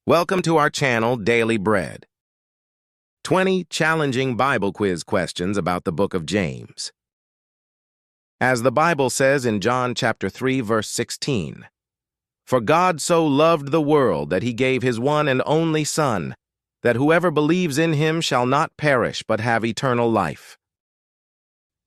Welcome to our channel, Daily Bread. 20 challenging Bible quiz questions about the book of James. As the Bible says in John chapter 3, verse 16, "For God so loved the world that he gave his one and only Son, that whoever believes in him shall not perish but have eternal life."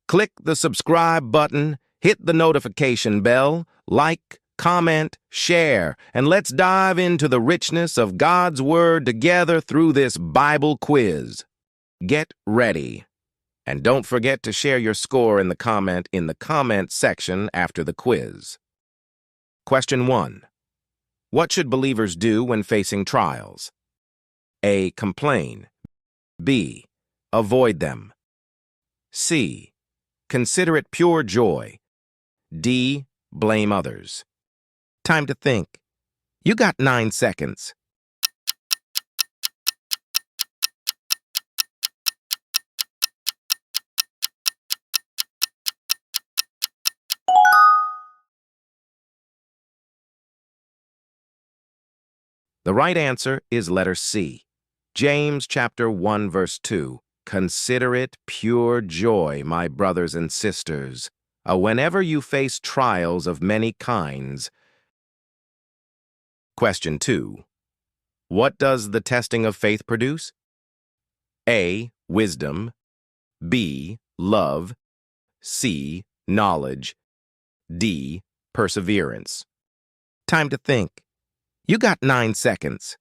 Click the subscribe button, hit the notification bell, like, comment, share, and let's dive into the richness of God's Word together through this Bible quiz. Get ready. And don't forget to share your score in the comment section after the quiz. Question 1. What should believers do when facing trials? A. Complain. B. Avoid them. C. Consider it pure joy. D. Blame others. Time to think. You got 9 seconds. The right answer is letter C. James chapter 1 verse 2. Consider it pure joy, my brothers and sisters, whenever you face trials of many kinds. Question 2. What does the testing of faith produce? A. Wisdom. B. Love. C. Knowledge. D. Perseverance. Time to think. You got 9 seconds.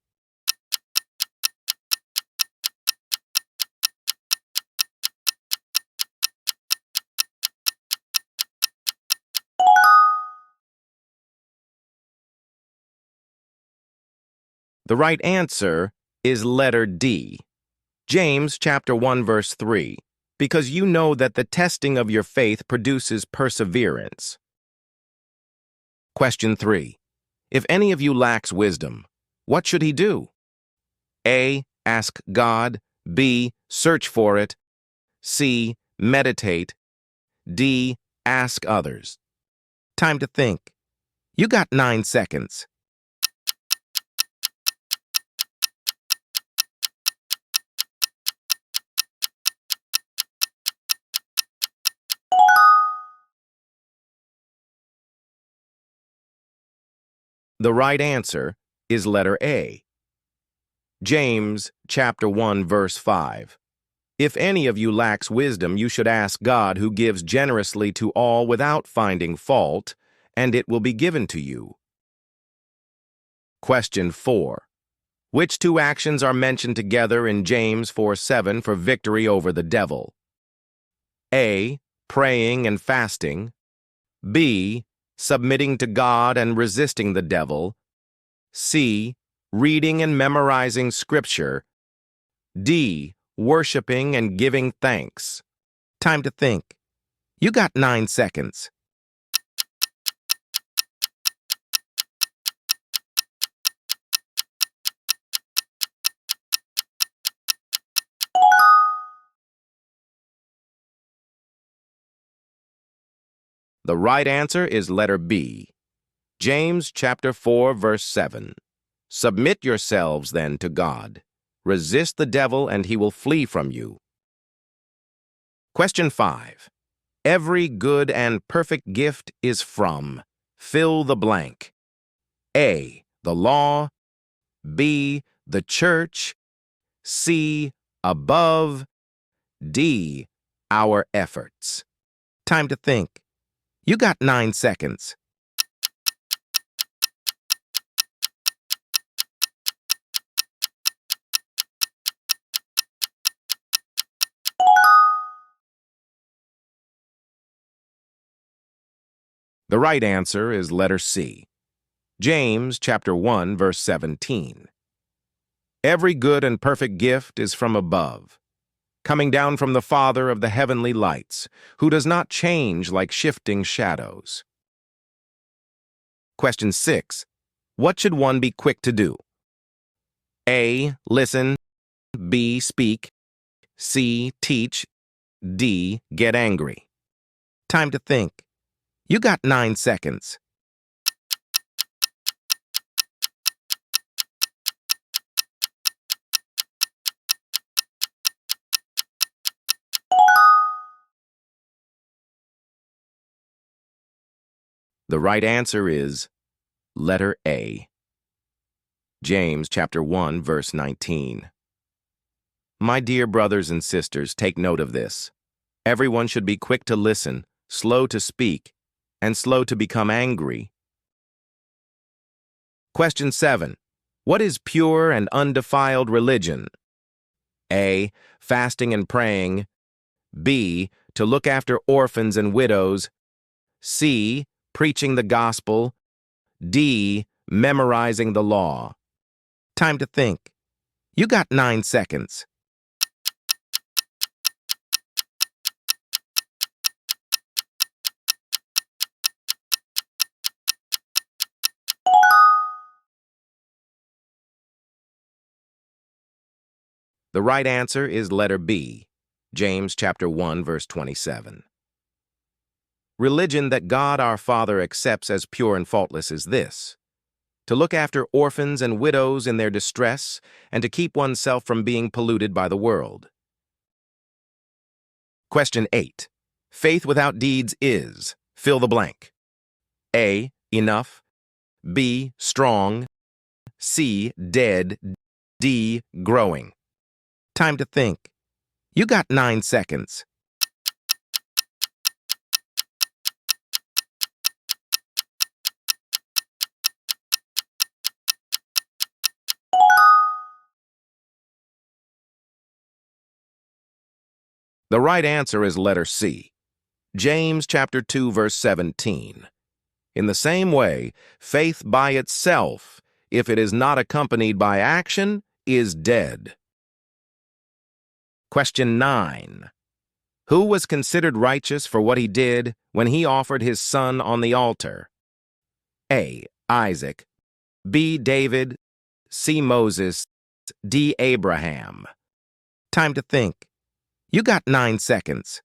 The right answer is letter D. James chapter 1 verse 3. Because you know that the testing of your faith produces perseverance. Question 3. If any of you lacks wisdom, what should he do? A. Ask God. B. Search for it. C. Meditate. D. Ask others. Time to think. You got 9 seconds. The right answer is letter A. James chapter 1 verse 5. If any of you lacks wisdom, you should ask God, who gives generously to all without finding fault, and it will be given to you. Question 4. Which two actions are mentioned together in James 4:7 for victory over the devil? A. Praying and fasting. B. Submitting to God and resisting the devil. C. Reading and memorizing Scripture. D. Worshiping and giving thanks. Time to think. You got 9 seconds. The right answer is letter B. James chapter 4 verse 7. Submit yourselves then to God. Resist the devil and he will flee from you. Question 5. Every good and perfect gift is from. Fill the blank. A. The law. B. The church. C. Above. D. Our efforts. Time to think. You got 9 seconds. The right answer is letter C. James chapter 1 verse 17. Every good and perfect gift is from above, coming down from the Father of the heavenly lights, who does not change like shifting shadows. Question 6. What should one be quick to do? A. Listen. B. Speak. C. Teach. D. Get angry. Time to think. You got 9 seconds. The right answer is letter A. James chapter 1, verse 19. My dear brothers and sisters, take note of this. Everyone should be quick to listen, slow to speak, and slow to become angry. Question 7. What is pure and undefiled religion? A. Fasting and praying. B. To look after orphans and widows. C. Preaching the gospel. D. Memorizing the law. Time to think. You got 9 seconds. The right answer is letter B, James chapter 1, verse 27. Religion that God our Father accepts as pure and faultless is this: to look after orphans and widows in their distress and to keep oneself from being polluted by the world. Question 8. Faith without deeds is, fill the blank. A. Enough. B. Strong. C. Dead. D. Growing. Time to think. You got 9 seconds. The right answer is letter C, James chapter 2, verse 17. In the same way, faith by itself, if it is not accompanied by action, is dead. Question 9. Who was considered righteous for what he did when he offered his son on the altar? A. Isaac. B. David. C. Moses. D. Abraham. Time to think. You got 9 seconds.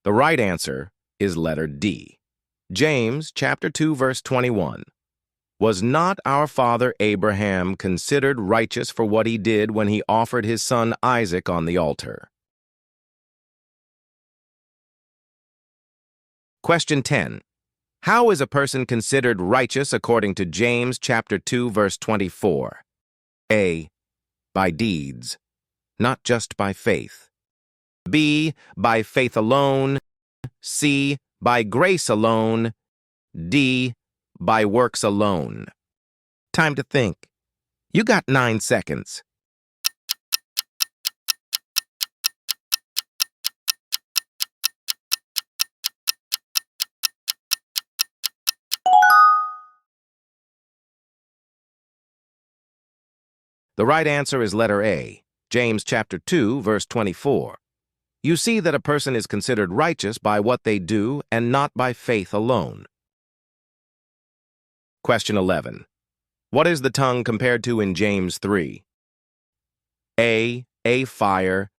The right answer is letter D. James chapter 2, verse 21. Was not our father Abraham considered righteous for what he did when he offered his son Isaac on the altar? Question 10. How is a person considered righteous according to James chapter 2, verse 24? A. By deeds, not just by faith. B. By faith alone. C. By grace alone. D. By works alone. Time to think. You got 9 seconds. The right answer is letter A, James chapter 2, verse 24. You see that a person is considered righteous by what they do and not by faith alone. Question 11. What is the tongue compared to in James 3? A fire.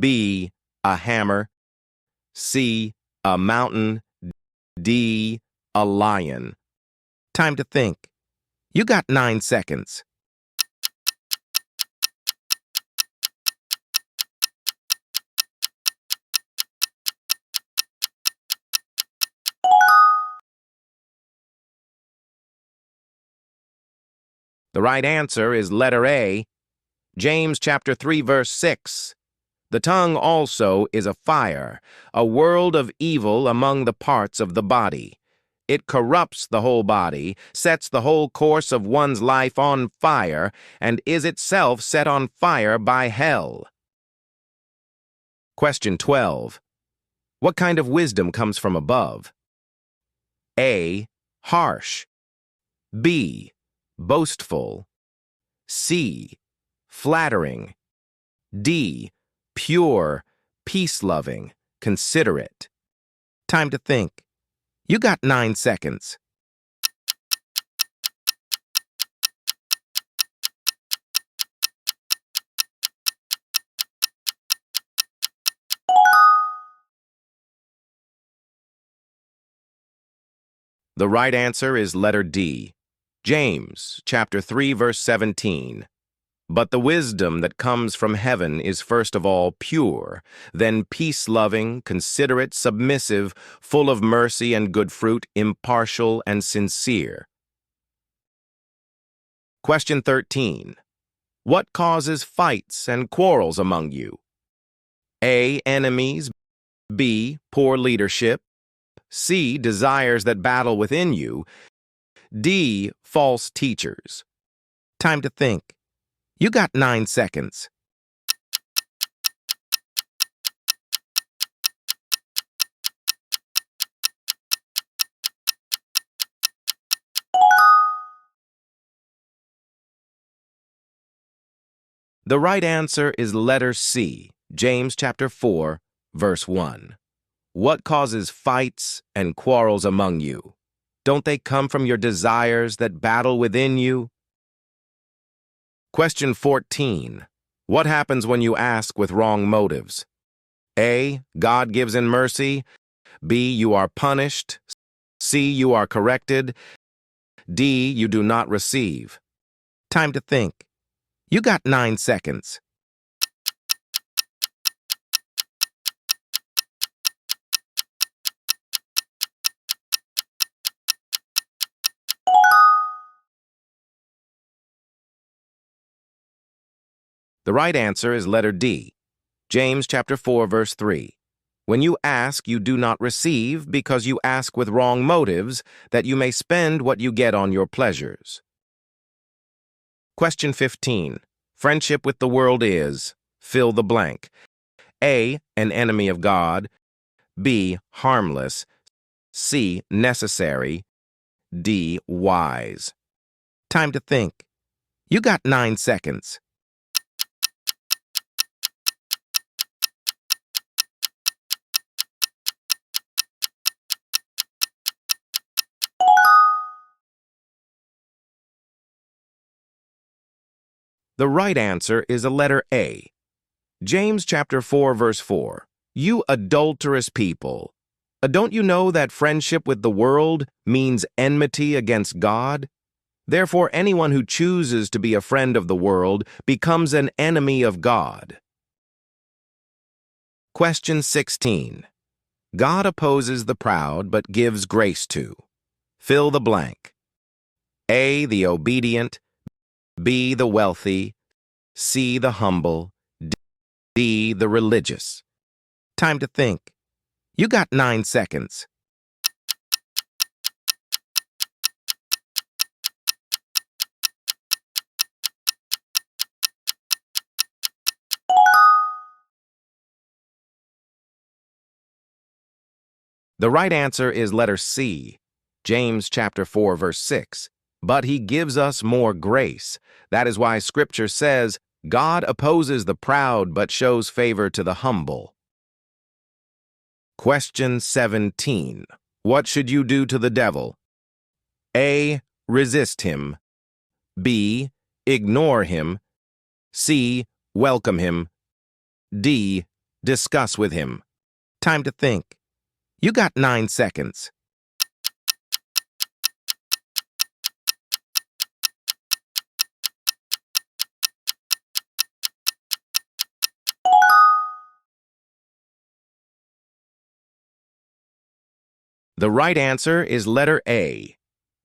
B, a hammer. C, a mountain. D, a lion. Time to think. You got 9 seconds. The right answer is letter A, James chapter 3, verse 6. The tongue also is a fire, a world of evil among the parts of the body. It corrupts the whole body, sets the whole course of one's life on fire, and is itself set on fire by hell. Question 12. What kind of wisdom comes from above? A. Harsh. B. Boastful. C. Flattering. D. Pure, peace-loving, considerate. Time to think. You got 9 seconds. The right answer is letter D. James, chapter 3, verse 17. But the wisdom that comes from heaven is first of all pure, then peace-loving, considerate, submissive, full of mercy and good fruit, impartial and sincere. Question 13. What causes fights and quarrels among you? A. Enemies. B. Poor leadership. C. Desires that battle within you. D. False teachers. Time to think. You got 9 seconds. The right answer is letter C, James chapter 4, verse 1. What causes fights and quarrels among you? Don't they come from your desires that battle within you? Question 14. What happens when you ask with wrong motives? A. God gives in mercy. B. You are punished. C. You are corrected. D. You do not receive. Time to think. You got 9 seconds. The right answer is letter D, James chapter 4, verse 3. When you ask, you do not receive because you ask with wrong motives, that you may spend what you get on your pleasures. Question 15. Friendship with the world is, fill the blank. A. An enemy of God. B. Harmless. C. Necessary. D. Wise. Time to think. You got 9 seconds. The right answer is a letter A. James chapter 4, verse 4. You adulterous people, don't you know that friendship with the world means enmity against God? Therefore, anyone who chooses to be a friend of the world becomes an enemy of God. Question 16. God opposes the proud but gives grace to. Fill the blank. A. The obedient. B. The wealthy. C. The humble. D. The religious. Time to think. You got 9 seconds. The right answer is letter C, James chapter 4, verse 6. But he gives us more grace. That is why Scripture says, God opposes the proud but shows favor to the humble. Question 17. What should you do to the devil? A. Resist him. B. Ignore him. C. Welcome him. D. Discuss with him. Time to think. You got 9 seconds. The right answer is letter A,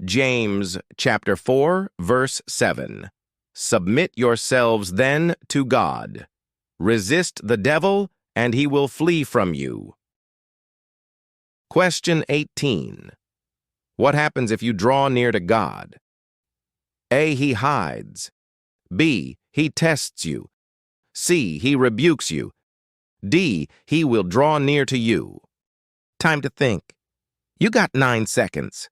James chapter 4, verse 7. Submit yourselves then to God. Resist the devil, and he will flee from you. Question 18. What happens if you draw near to God? A. He hides. B. He tests you. C. He rebukes you. D. He will draw near to you. Time to think. You got 9 seconds.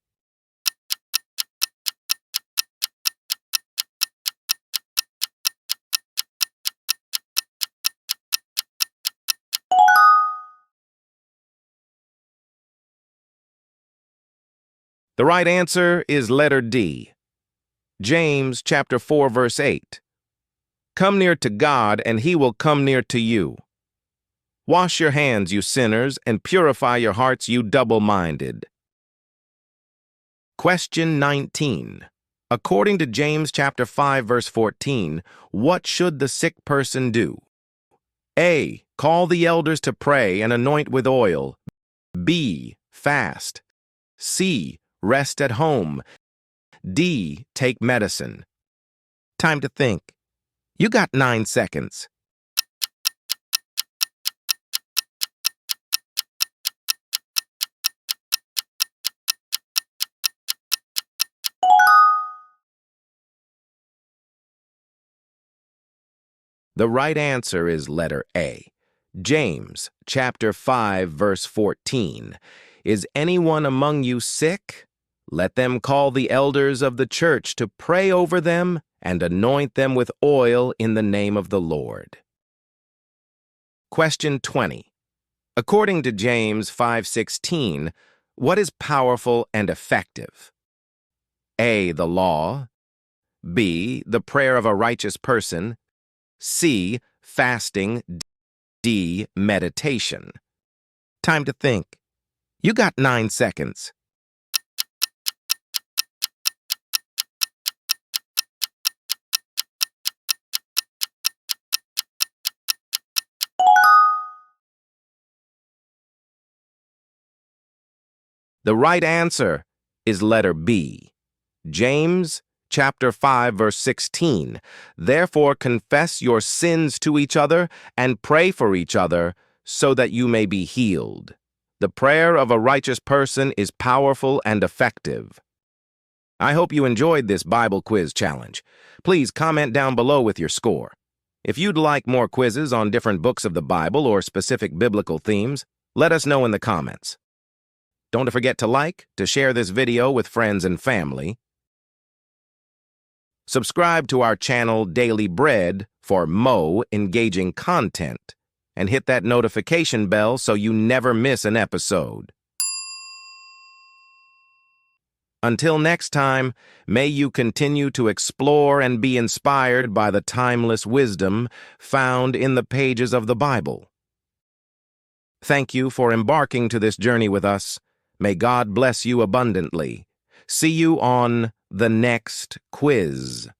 The right answer is letter D, James chapter 4, verse 8. Come near to God, and he will come near to you. Wash your hands, you sinners, and purify your hearts, you double-minded. Question 19. According to James chapter 5, verse 14, what should the sick person do? A. Call the elders to pray and anoint with oil. B. Fast. C. Rest at home. D. Take medicine. Time to think. You got 9 seconds. The right answer is letter A. James chapter 5, verse 14. Is anyone among you sick? Let them call the elders of the church to pray over them and anoint them with oil in the name of the Lord. Question 20. According to James 5:16, what is powerful and effective? A. The law. B. The prayer of a righteous person. C. Fasting. D. Meditation. Time to think. You got 9 seconds. The right answer is letter B. James chapter 5, verse 16. Therefore confess your sins to each other and pray for each other so that you may be healed. The prayer of a righteous person is powerful and effective. I hope you enjoyed this Bible quiz challenge. Please comment down below with your score. If you'd like more quizzes on different books of the Bible or specific biblical themes, let us know in the comments. Don't forget to share this video with friends and family. Subscribe to our channel Daily Bread for more engaging content, and hit that notification bell so you never miss an episode. Until next time, may you continue to explore and be inspired by the timeless wisdom found in the pages of the Bible. Thank you for embarking to this journey with us. May God bless you abundantly. See you on the next quiz.